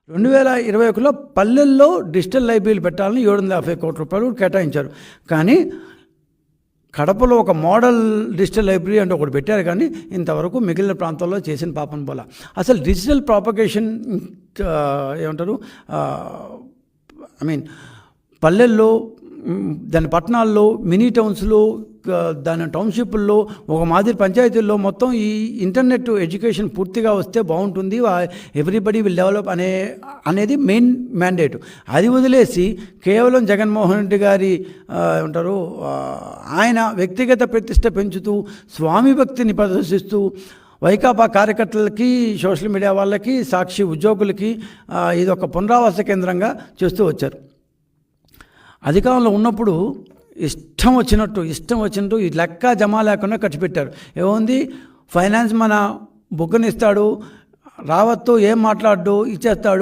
2021లో పల్లెల్లో డిజిటల్ లైబ్రరీలు పెట్టాలని 750 కోట్ల రూపాయలు కేటాయించారు. కానీ కడపలో ఒక మోడల్ డిజిటల్ లైబ్రరీ అంటే ఒకటి పెట్టారు, కానీ ఇంతవరకు మిగిలిన ప్రాంతాల్లో చేసిన పాపం పోలా. అసలు డిజిటల్ ప్రాపగేషన్ ఏమంటారు, పల్లెల్లో, దాని పట్టణాల్లో, మినీ టౌన్స్లో, దాని టౌన్షిప్ల్లో, ఒక మాదిరి పంచాయతీల్లో మొత్తం ఈ ఇంటర్నెట్ ఎడ్యుకేషన్ పూర్తిగా వస్తే బాగుంటుంది, ఎవ్రీబడి విల్ డెవలప్ అనేది మెయిన్ మ్యాండేట్. అది వదిలేసి కేవలం జగన్మోహన్ రెడ్డి గారి ఏమంటారు ఆయన వ్యక్తిగత ప్రతిష్ట పెంచుతూ, స్వామి భక్తిని ప్రదర్శిస్తూ, వైకాపా కార్యకర్తలకి, సోషల్ మీడియా వాళ్ళకి, సాక్షి ఉద్యోగులకి ఇది ఒక పునరావాస కేంద్రంగా చేస్తూ వచ్చారు. అధికారంలో ఉన్నప్పుడు ఇష్టం వచ్చినట్టు ఈ లెక్క జమా లేకుండా ఖర్చు పెట్టారు. ఏముంది, ఫైనాన్స్ మన బుగ్గనిస్తాడు, రావత్తు ఏం మాట్లాడు, ఇచ్చేస్తాడు.